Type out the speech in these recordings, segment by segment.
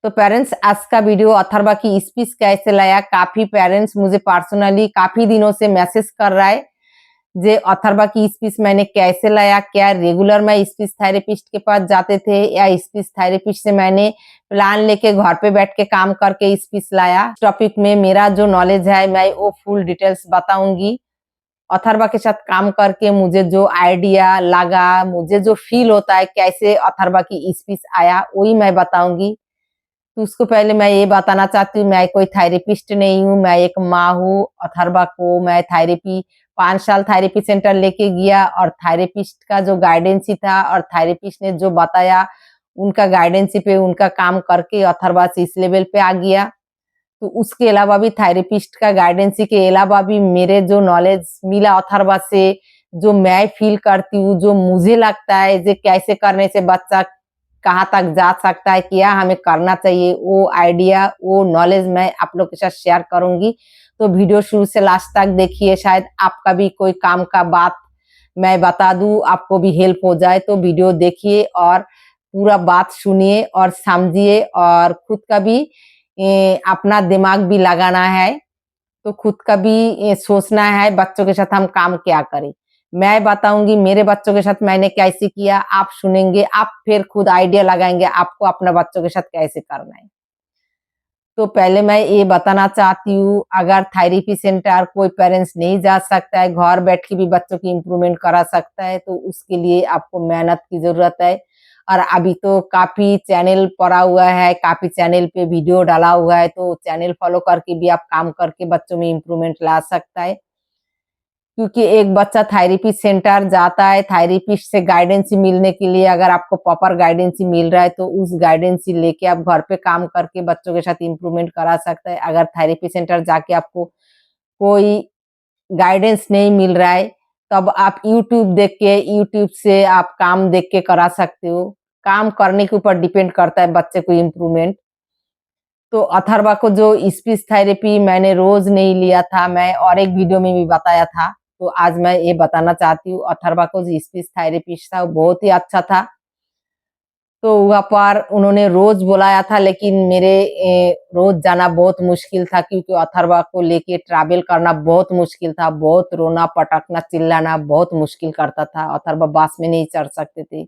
तो पेरेंट्स, आज का वीडियो अथर्वा की स्पीच कैसे लाया। काफी पेरेंट्स मुझे पर्सनली काफी दिनों से मैसेज कर रहा है जे अथर्वा की स्पीच मैंने कैसे लाया। क्या रेगुलर मैं स्पीच थेरेपिस्ट के पास जाते थे या स्पीच थेरेपिस्ट से मैंने प्लान लेके घर पे बैठ के काम करके स्पीच लाया। टॉपिक में मेरा जो नॉलेज है मैं वो फुल डिटेल्स बताऊंगी। अथर्वा के साथ काम करके मुझे जो आइडिया लगा, मुझे जो फील होता है कैसे अथर्वा की स्पीच आया, वही मैं बताऊंगी। तो उसको पहले मैं ये बताना चाहती हूँ, मैं कोई थेरेपिस्ट नहीं हूँ, मैं एक माँ हूँ। अथर्वा को मैं थेरेपी 5 साल थेरेपी सेंटर लेके गया और थेरेपिस्ट का जो गाइडेंस ही था और थेरेपिस्ट ने जो बताया उनका गाइडेंस पे उनका काम करके अथर्वा से इस लेवल पे आ गया। तो उसके अलावा भी थेरेपिस्ट का गाइडेंस के अलावा भी मेरे जो नॉलेज मिला अथर्वा से, जो मैं फील करती हूँ, जो मुझे लगता है जे कैसे करने से बच्चा कहाँ तक जा सकता है, क्या हमें करना चाहिए, वो आइडिया वो नॉलेज मैं आप लोग के साथ शेयर करूंगी। तो वीडियो शुरू से लास्ट तक देखिए, शायद आपका भी कोई काम का बात मैं बता दूं, आपको भी हेल्प हो जाए। तो वीडियो देखिए और पूरा बात सुनिए और समझिए और खुद का भी अपना दिमाग भी लगाना है। तो खुद का भी सोचना है बच्चों के साथ हम काम क्या करें। मैं बताऊंगी मेरे बच्चों के साथ मैंने कैसे किया, आप सुनेंगे, आप फिर खुद आइडिया लगाएंगे आपको अपने बच्चों के साथ कैसे करना है। तो पहले मैं ये बताना चाहती हूँ, अगर थेरेपी सेंटर कोई पेरेंट्स नहीं जा सकता है, घर बैठ के भी बच्चों की इम्प्रूवमेंट करा सकता है, तो उसके लिए आपको मेहनत की जरूरत है। और अभी तो काफी चैनल पड़ा हुआ है, काफी चैनल पे वीडियो डाला हुआ है, तो चैनल फॉलो करके भी आप काम करके बच्चों में इम्प्रूवमेंट ला सकता है। क्योंकि एक बच्चा थेरेपी सेंटर जाता है थेरेपिस्ट से गाइडेंस मिलने के लिए, अगर आपको प्रॉपर गाइडेंस मिल रहा है तो उस गाइडेंस लेके आप घर पे काम करके बच्चों के साथ इम्प्रूवमेंट करा सकता है। अगर थेरेपी सेंटर जाके आपको कोई गाइडेंस नहीं मिल रहा है, तब आप यूट्यूब देख के, यूट्यूब से आप काम देख के करा सकते हो। काम करने के ऊपर डिपेंड करता है बच्चे को इम्प्रूवमेंट। तो अथर्वा को जो स्पीच थेरेपी मैंने रोज नहीं लिया था, मैं और एक वीडियो में भी बताया था, तो आज मैं ये बताना चाहती हूँ। अथर्वा को जो स्पीच थेरेपिस्ट था वो बहुत ही अच्छा था। तो वहाँ पर उन्होंने रोज बुलाया था, लेकिन मेरे रोज जाना बहुत मुश्किल था क्योंकि अथर्वा को लेके ट्रैवल करना बहुत मुश्किल था। बहुत रोना पटकना चिल्लाना बहुत मुश्किल करता था। अथर्वा बस में नहीं चढ़ सकते थे,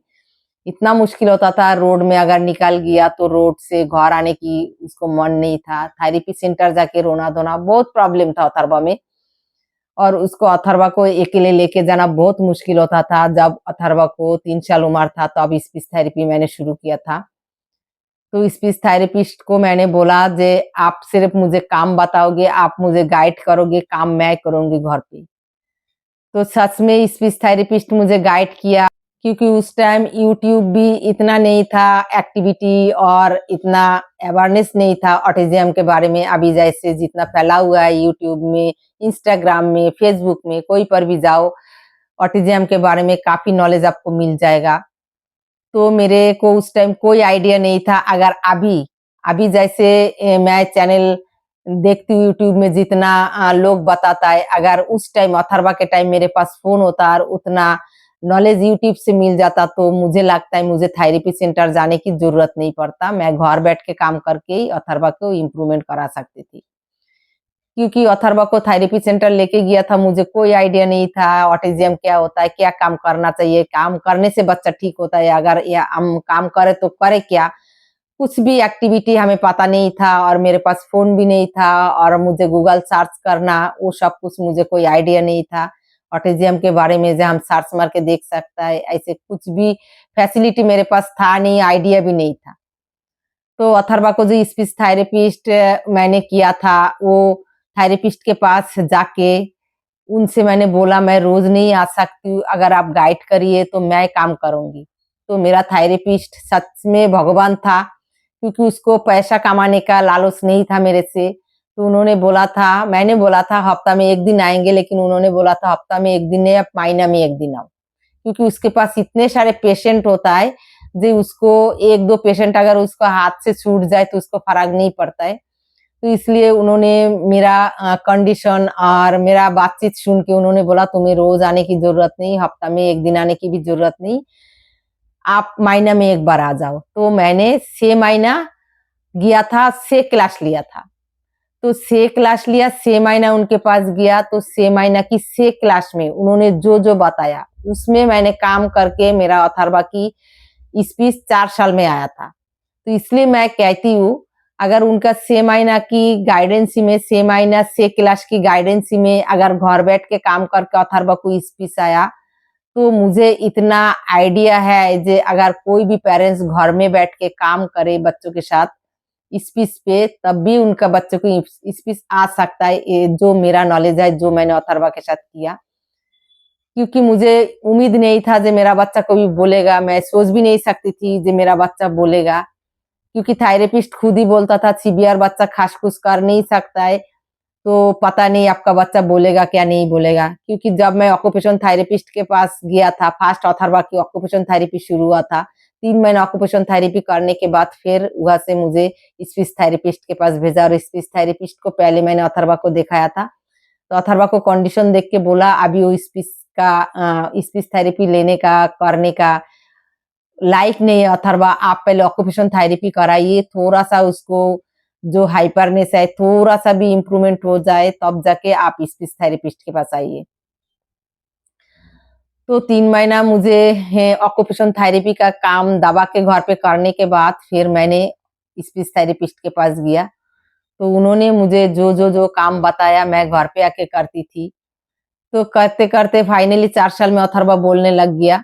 इतना मुश्किल होता था। रोड में अगर निकल गया तो रोड से घर आने की उसको मन नहीं था। थेरेपी सेंटर जाके रोना धोना बहुत प्रॉब्लम था अथर्वा में। और उसको अथर्वा को अकेले लेके जाना बहुत मुश्किल होता था। जब अथर्वा को 3 साल उम्र था तब स्पीच थेरेपी मैंने शुरू किया था। तो स्पीच थेरेपिस्ट को मैंने बोला जे आप सिर्फ मुझे काम बताओगे, आप मुझे गाइड करोगे, काम मैं करूंगी घर पे। तो सच में स्पीच थेरेपिस्ट मुझे गाइड किया, क्योंकि उस टाइम यूट्यूब भी इतना नहीं था एक्टिविटी और इतना अवेयरनेस नहीं था ऑटिज्म के बारे में। अभी जैसे जितना फैला हुआ है यूट्यूब में, इंस्टाग्राम में, फेसबुक में, कोई पर भी जाओ ऑटिज्म के बारे में काफी नॉलेज आपको मिल जाएगा। तो मेरे को उस टाइम कोई आइडिया नहीं था। अगर अभी अभी जैसे मैं चैनल देखती हूँ यूट्यूब में जितना लोग बताता है, अगर उस टाइम अथर्वा के टाइम मेरे पास फोन होता और उतना नॉलेज यूट्यूब से मिल जाता, तो मुझे लगता है मुझे थेरेपी सेंटर जाने की जरूरत नहीं पड़ता। मैं घर बैठ के काम करके ही अथर्वा को इम्प्रूवमेंट करा सकती थी। क्योंकि अथर्वा को थेरेपी सेंटर लेके गया था, मुझे कोई आइडिया नहीं था ऑटिज्म क्या होता है, क्या काम करना चाहिए, काम करने से बच्चा ठीक होता है, अगर या हम काम करे तो करे क्या, कुछ भी एक्टिविटी हमें पता नहीं था। और मेरे पास फोन भी नहीं था और मुझे गूगल सर्च करना वो सब कुछ मुझे कोई आइडिया नहीं था ऑटिज्म के बारे में, जो हम सर्च मार के देख सकता है, ऐसे कुछ भी फैसिलिटी मेरे पास था नहीं, आइडिया भी नहीं था। तो अथर्वा को जो स्पीच थेरेपिस्ट मैंने किया था, वो थेरेपिस्ट के पास जाके उनसे मैंने बोला मैं रोज नहीं आ सकती हूँ, अगर आप गाइड करिए तो मैं काम करूंगी। तो मेरा थेरेपिस्ट सच में भगवान था, क्योंकि उसको पैसा कमाने का लालच नहीं था मेरे से। तो उन्होंने बोला था, मैंने बोला था हफ्ता में 1 दिन आएंगे, लेकिन उन्होंने बोला था हफ्ता में 1 दिन नहीं, आप महीना में 1 दिन आओ। क्योंकि उसके पास इतने सारे पेशेंट होता है, जो उसको 1-2 पेशेंट अगर उसको हाथ से छूट जाए तो उसको फर्क नहीं पड़ता है। तो इसलिए उन्होंने मेरा कंडीशन और मेरा बातचीत सुन के उन्होंने बोला तुम्हें रोज आने की जरूरत नहीं, हफ्ता में 1 दिन आने की भी जरूरत नहीं, आप महीना में 1 बार आ जाओ। तो मैंने 6 महीना गया था, से क्लास लिया था। तो से क्लास लिया, से महीना उनके पास गया, तो से महीना की से क्लास में उन्होंने जो जो बताया उसमें मैंने काम करके मेरा अथर्वा की स्पीच 4 साल में आया था। तो इसलिए मैं कहती हूँ, अगर उनका 6 महीना की गाइडेंसी में, 6 महीना 6 क्लास की गाइडेंसी में अगर घर बैठ के काम करके अथर्वा को स्पीच आया, तो मुझे इतना आइडिया है जे अगर कोई भी पेरेंट्स घर में बैठ के काम करे बच्चों के साथ स्पीच पे, तब भी उनका बच्चों को स्पीच आ सकता है। ये जो मेरा नॉलेज है, जो मैंने अथर्वा के साथ किया, क्योंकि मुझे उम्मीद नहीं था जे मेरा बच्चा कभी बोलेगा। मैं सोच भी नहीं सकती थी जे मेरा बच्चा बोलेगा, क्योंकि थेरेपिस्ट खुद ही बोलता था सीवियर बच्चा खास कुछ कर नहीं सकता है, तो पता नहीं आपका बच्चा बोलेगा क्या नहीं बोलेगा। क्योंकि जब मैं ऑक्यूपेशन थेरेपिस्ट के पास गया था, फर्स्ट अथर्वा की ऑक्यूपेशन थेरेपी शुरू हुआ था, 3 महीना ऑक्यूपेशन थेरेपी करने के बाद फिर वहां से मुझे स्पीच थेरेपिस्ट के पास भेजा, और स्पीच थेरेपिस्ट को पहले मैंने अथर्वा को दिखाया था। तो अथर्वा को कंडीशन देख के बोला अभी वो स्पीच थेरेपी लेने का, करने का लाइक नहीं है अथर्वा, आप पहले ऑक्यूपेशन थेरेपी कराइए, थोड़ा सा उसको जो हाइपरनेस है थोड़ा सा भी इम्प्रूवमेंट हो जाए, तब जाके आप स्पीच थेरेपिस्ट के पास आइए। तो 3 महीना मुझे ऑक्यूपेशन थेरेपी का काम दबा के घर पे करने के बाद फिर मैंने स्पीच थेरेपिस्ट के पास गया। तो उन्होंने मुझे जो काम बताया मैं घर पे आके करती थी। तो करते-करते फाइनली 4 साल में अथर्वा बोलने लग गया।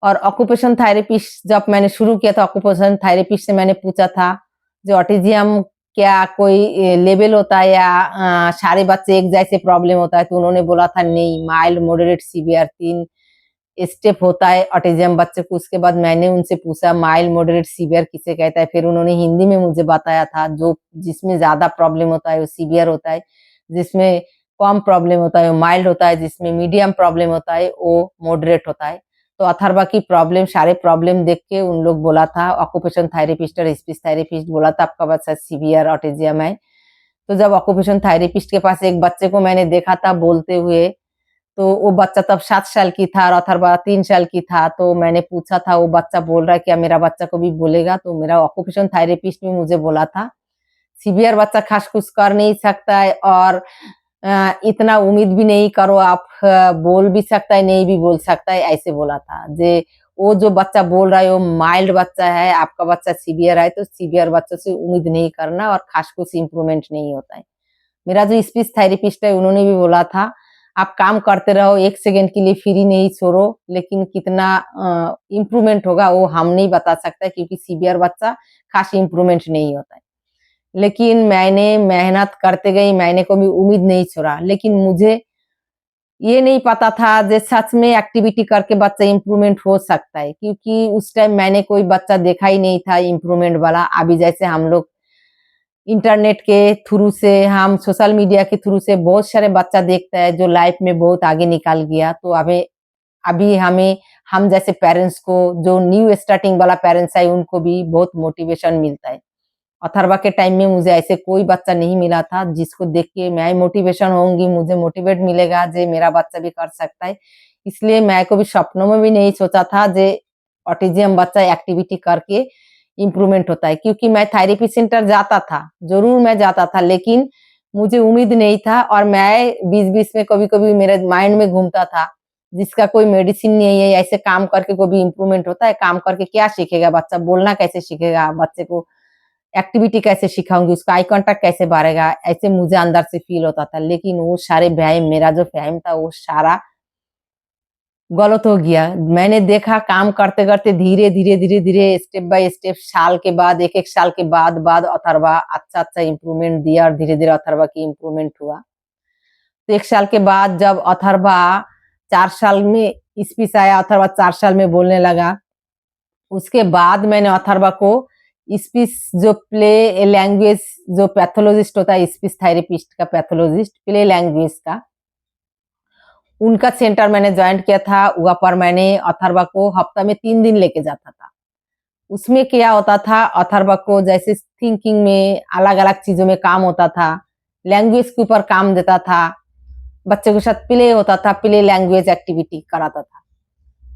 और ऑक्यूपेशन थेरेपिस्ट जब मैंने शुरू किया था, ऑक्यूपेशन थेरेपिस्ट से मैंने पूछा था जो ऑटिज्म क्या कोई लेवल होता है या सारे बच्चे एक जैसे प्रॉब्लम होता है, तो उन्होंने बोला था नहीं, माइल्ड, मॉडरेट, सीवियर 3 स्टेप होता है ऑटिज्म बच्चे को। उसके बाद मैंने उनसे पूछा माइल्ड, मॉडरेट, सीवियर किसे कहता है, फिर उन्होंने हिंदी में मुझे बताया था जो जिसमें ज्यादा प्रॉब्लम होता है वो सीवियर होता है, जिसमें कम प्रॉब्लम होता है वो माइल्ड होता है, जिसमें मीडियम प्रॉब्लम होता है वो मॉडरेट होता है। तो अथर्वा की प्रॉब्लम, सारे प्रॉब्लम देख के उन लोग बोला था, ऑक्यूपेशन थेरेपिस्ट और स्पीच थेरेपिस्ट बोला था आपका बच्चा सीवियर ऑटिज्म है। तो जब ऑक्यूपेशन थेरेपिस्ट के पास एक बच्चे को मैंने देखा था बोलते हुए, तो वो बच्चा तब 7 साल की था और अथर्वा 3 साल की था। तो मैंने पूछा था वो बच्चा बोल रहा है क्या मेरा बच्चा कभी बोलेगा? तो मेरा ऑक्यूपेशन थेरेपिस्ट भी मुझे बोला था, सीवियर बच्चा खास कुछ कर नहीं सकता है, और इतना उम्मीद भी नहीं करो आप, बोल भी सकता है, नहीं भी बोल सकता है, ऐसे बोला था। जे वो जो बच्चा बोल रहा है वो माइल्ड बच्चा है, आपका बच्चा सीवियर है, तो सीवियर बच्चों से उम्मीद नहीं करना और खास कुछ इम्प्रूवमेंट नहीं होता है। मेरा जो स्पीच थेरेपिस्ट है उन्होंने भी बोला था, आप काम करते रहो, 1 सेकंड के लिए फ्री नहीं छोड़ो, लेकिन कितना इम्प्रूवमेंट होगा वो हम नहीं बता सकते, क्योंकि सीवियर बच्चा खास इम्प्रूवमेंट नहीं होता है। लेकिन मैंने मेहनत करते गई, मैंने कभी उम्मीद नहीं छोड़ा। लेकिन मुझे ये नहीं पता था जे सच में एक्टिविटी करके बच्चा इम्प्रूवमेंट हो सकता है, क्योंकि उस टाइम मैंने कोई बच्चा देखा ही नहीं था इम्प्रूवमेंट वाला। अभी जैसे हम लोग इंटरनेट के थ्रू से, हम सोशल मीडिया के थ्रू से बहुत सारे बच्चा देखता है जो लाइफ में बहुत आगे निकल गया। तो अभी हमें, हम जैसे पेरेंट्स को, जो न्यू स्टार्टिंग वाला पेरेंट्स है उनको भी बहुत मोटिवेशन मिलता है। अथर्वा के टाइम में मुझे ऐसे कोई बच्चा नहीं मिला था जिसको देख के मैं मोटिवेशन होंगी, मुझे मोटिवेट मिलेगा जे मेरा बच्चा भी कर सकता है। इसलिए मैं कभी सपनों में भी नहीं सोचा था जे ऑटिज्म बच्चा एक्टिविटी करके इम्प्रूवमेंट होता है, क्योंकि मैं थेरेपी सेंटर जाता था, जरूर मैं जाता था, लेकिन मुझे उम्मीद नहीं था। और मैं बीच-बीच में कभी-कभी मेरे माइंड में घूमता था, जिसका कोई मेडिसिन नहीं है, ऐसे काम करके कोई भी इम्प्रूवमेंट होता है, काम करके क्या सीखेगा बच्चा, बोलना कैसे सीखेगा, बच्चे को एक्टिविटी कैसे सिखाऊंगी, उसका आई कांटेक्ट कैसे बढ़ेगा, ऐसे मुझे अंदर से फील होता था। लेकिन वो सारे व्यायाम, मेरा जो व्यायाम था वो सारा गलत हो गया। मैंने देखा काम करते-करते धीरे-धीरे स्टेप बाय स्टेप, साल के बाद, 1-1 साल के बाद अथर्वा अच्छा-अच्छा इम्प्रूवमेंट दिया और धीरे-धीरे अथर्वा की इम्प्रूवमेंट हुआ। तो 1 साल के बाद जब अथर्वा 4 साल में स्पीच आया, अथर्वा 4 साल में बोलने लगा, उसके बाद मैंने अथर्वा को स्पीच जो प्ले लैंग्वेज, जो पैथोलॉजिस्ट होता है स्पीच थेरेपिस्ट का, पैथोलॉजिस्ट प्ले लैंग्वेज का, उनका सेंटर मैंने ज्वाइन किया था। वहाँ पर मैंने अथर्वा को हफ्ता में 3 दिन लेके जाता था। उसमें क्या होता था, अथर्वा को जैसे थिंकिंग में अलग-अलग चीज़ों में काम होता था, लैंग्वेज के ऊपर काम देता था, बच्चों के साथ प्ले होता था, प्ले लैंग्वेज एक्टिविटी कराता था।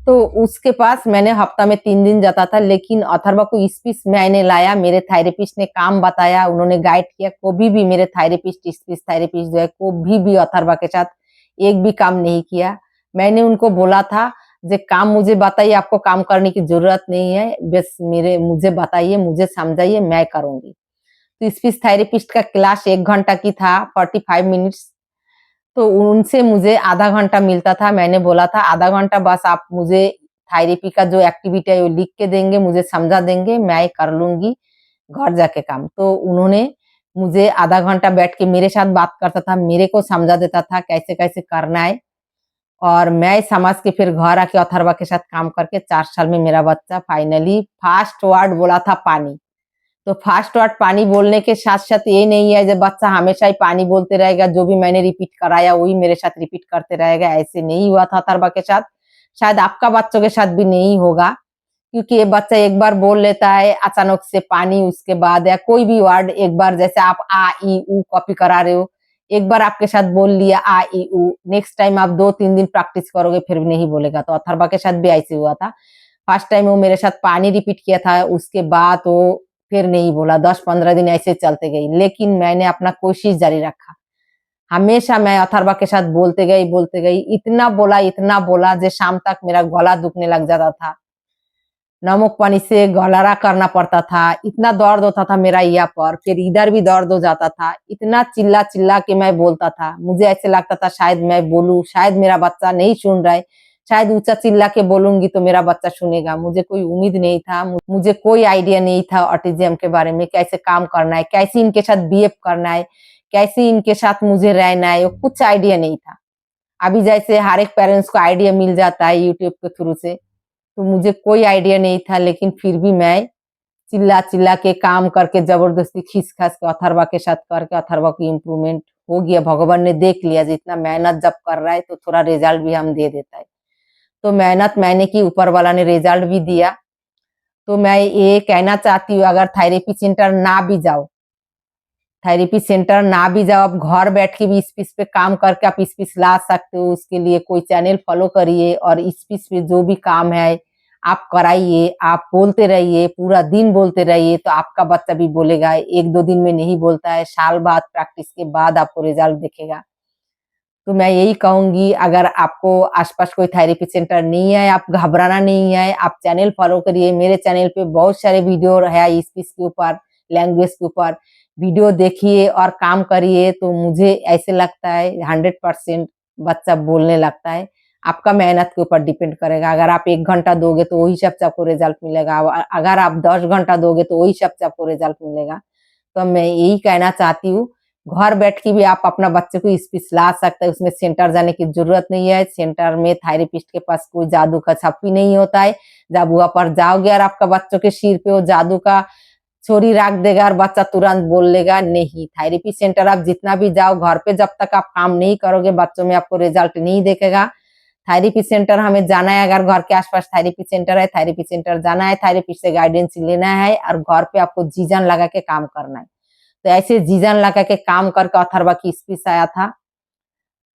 तो उसके पास मैंने हफ्ता में 3 दिन जाता था, लेकिन अथर्वा को स्पीच मैंने लाया, मेरे थेरेपिस्ट ने काम बताया, उन्होंने गाइड किया। कभी भी मेरे थेरेपिस्ट, स्पीच थेरेपिस्ट जो है, कभी भी अथर्वा के साथ एक भी काम नहीं किया। मैंने उनको बोला था जे काम मुझे बताइए, आपको काम करने की जरूरत नहीं है, बस मुझे बताइए, मुझे समझाइए, मैं करूंगी। तो स्पीच थेरेपिस्ट का क्लास 1 घंटा की था, 45 मिनट्स। तो उनसे मुझे आधा घंटा मिलता था। मैंने बोला था आधा घंटा बस आप मुझे थेरेपी का जो एक्टिविटी है वो लिख के देंगे, मुझे समझा देंगे, मैं कर लूंगी घर जाके काम। तो उन्होंने मुझे आधा घंटा बैठ के मेरे साथ बात करता था, मेरे को समझा देता था कैसे कैसे करना है, और मैं समझ के फिर घर आके अथर्वा के साथ काम करके 4 साल में मेरा बच्चा फाइनली फर्स्ट वर्ड बोला था पानी। तो फर्स्ट वर्ड पानी बोलने के साथ-साथ ये नहीं है जब बच्चा हमेशा ही पानी बोलते रहेगा, जो भी मैंने रिपीट कराया वही मेरे साथ रिपीट करते रहेगा, ऐसे नहीं हुआ था अथर्वा के साथ। शायद आपका बच्चों के साथ भी नहीं होगा, क्योंकि ये बच्चा एक बार बोल लेता है अचानक से पानी, उसके बाद या कोई भी वर्ड एक बार, जैसे आप आ, ई, ऊ कॉपी करा रहे हो, एक बार आपके साथ बोल लिया आ, ई, ऊ, नेक्स्ट टाइम आप 2-3 दिन प्रैक्टिस करोगे फिर भी नहीं बोलेगा। तो अथर्वा के साथ भी ऐसे हुआ था। फर्स्ट टाइम वो मेरे साथ पानी रिपीट किया था, उसके बाद वो फिर नहीं बोला, 10-15 दिन ऐसे चलते गई, लेकिन मैंने अपना कोशिश जारी रखा। हमेशा मैं अथर्वा के साथ बोलते गई, इतना बोला जे शाम तक मेरा गला दुखने लग जाता था। नमक पानी से गरारा करना पड़ता था, इतना दर्द होता था मेरा यहाँ पर, फिर इधर भी दर्द हो जाता था, इतना चिल्ला-चिल्ला के मैं बोलता था। मुझे ऐसे लगता था शायद मैं बोलूँ, शायद मेरा बच्चा नहीं सुन रहा है, शायद ऊँचा चिल्ला के बोलूँगी तो मेरा बच्चा सुनेगा। मुझे कोई उम्मीद नहीं था, मुझे कोई आइडिया नहीं था ऑटिज़्म के बारे में, कैसे काम करना है, कैसे इनके साथ बिहेव करना है, कैसे इनके साथ मुझे रहना है, वो कुछ आइडिया नहीं था। अभी जैसे हर एक पेरेंट्स को आइडिया मिल जाता है यूट्यूब के थ्रू से, तो मुझे कोई आइडिया नहीं था, लेकिन फिर भी मैं चिल्ला-चिल्ला के काम करके जबरदस्ती खींच-खाच के अथर्वा के साथ करके अथर्वा की इम्प्रूवमेंट हो गया। भगवान ने देख लिया जितना मेहनत जब कर रहा है तो थोड़ा रिजल्ट भी हम दे देता है। तो मेहनत मैंने की, ऊपर वाला ने रिजल्ट भी दिया। तो मैं ये कहना चाहती हूँ, अगर थेरेपी सेंटर ना भी जाओ, थेरेपी सेंटर ना भी जाओ, आप घर बैठ के भी स्पीच पे काम करके आप स्पीच ला सकते हो। उसके लिए कोई चैनल फॉलो करिए और स्पीच पे जो भी काम है आप कराइए, आप बोलते रहिए, पूरा दिन बोलते रहिए, तो आपका बच्चा भी बोलेगा। 1-2 दिन में नहीं बोलता है, साल बाद प्रैक्टिस के बाद आपको रिजल्ट दिखेगा। तो मैं यही कहूँगी, अगर आपको आस-पास कोई थेरेपी सेंटर नहीं है, आप घबराना नहीं है, आप चैनल फॉलो करिए। मेरे चैनल पे बहुत सारे वीडियो है स्पीच के ऊपर, लैंग्वेज के ऊपर। वीडियो देखिए और काम करिए, तो मुझे ऐसे लगता है 100% बच्चा बोलने लगता है। आपका मेहनत के ऊपर डिपेंड करेगा। अगर आप 1 घंटा दोगे तो वही हिसाब से आपको रिजल्ट मिलेगा। अगर आप 10 घंटा दोगे तो वही हिसाब से आपको रिजल्ट मिलेगा। तो मैं यही कहना चाहती हूँ, घर बैठ के भी आप अपना बच्चे को स्पीच ला सकते हैं, उसमें सेंटर जाने की जरूरत नहीं है। सेंटर में थेरेपिस्ट के पास कोई जादू का छप्पी नहीं होता है। जब वहाँ पर जाओगे और आपका बच्चों के सिर पे वो जादू का छोरी रख देगा और बच्चा तुरंत बोल लेगा, नहीं। थेरेपी सेंटर आप जितना भी जाओ, घर पे जब तक आप काम नहीं करोगे बच्चों में आपको रिजल्ट नहीं दिखेगा। थेरेपी सेंटर हमें जाना है, अगर घर के आसपास थेरेपी सेंटर है, थेरेपी सेंटर जाना है, थेरेपिस्ट से गाइडेंस लेना है और घर पे आपको जी जान लगा के काम करना है। तो ऐसे जी जान लगा के काम करके अथर्वा की स्पीच आया था।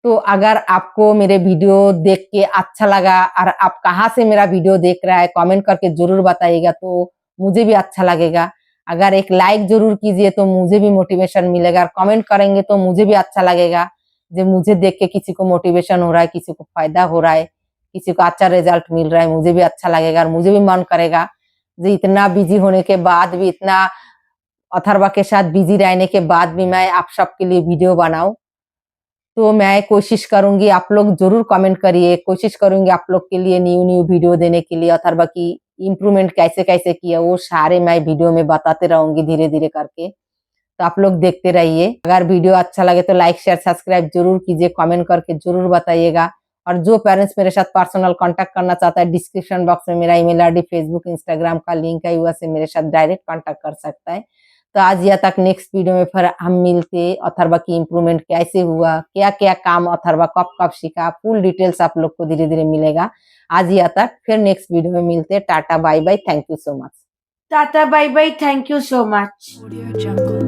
तो अगर आपको मेरे वीडियो देख के अच्छा लगा और आप कहाँ से मेरा वीडियो देख रहा है कमेंट करके जरूर बताइएगा, तो मुझे भी अच्छा लगेगा। अगर एक लाइक जरूर कीजिए तो मुझे भी मोटिवेशन मिलेगा, और कमेंट करेंगे तो मुझे भी अच्छा लगेगा, जो मुझे देख के किसी को मोटिवेशन हो रहा है, किसी को फायदा हो रहा है, किसी को अच्छा रिजल्ट मिल रहा है, मुझे भी अच्छा लगेगा और मुझे भी मन करेगा जो इतना बिजी होने के बाद भी, इतना अथर्वा के साथ बिजी रहने के बाद भी मैं आप सबके लिए वीडियो बनाऊं। तो मैं कोशिश करूंगी, आप लोग जरूर कमेंट करिए, कोशिश करूंगी आप लोग के लिए न्यू न्यू वीडियो देने के लिए। अथर्वा की इम्प्रूवमेंट कैसे कैसे किया वो सारे मैं वीडियो में बताते रहूंगी धीरे धीरे करके, तो आप लोग देखते रहिए। अगर वीडियो अच्छा लगे तो लाइक शेयर सब्सक्राइब जरूर कीजिए, कमेंट करके जरूर बताइएगा। और जो पेरेंट्स मेरे साथ पर्सनल कांटेक्ट करना चाहता है, डिस्क्रिप्शन बॉक्स में मेरा ईमेल आईडी, फेसबुक, इंस्टाग्राम का लिंक है, वहाँ से मेरे साथ डायरेक्ट कांटेक्ट कर सकता है। तो आज या तक, नेक्स्ट वीडियो में फिर हम मिलते, अथर्वा की इम्प्रूवमेंट कैसे हुआ, क्या क्या काम अथर्वा कब कब सीखा, फुल डिटेल्स आप लोग को धीरे धीरे मिलेगा। आज या तक, फिर नेक्स्ट वीडियो में मिलते। Tata bye bye, thank you so much. Tata bye bye, thank you so much.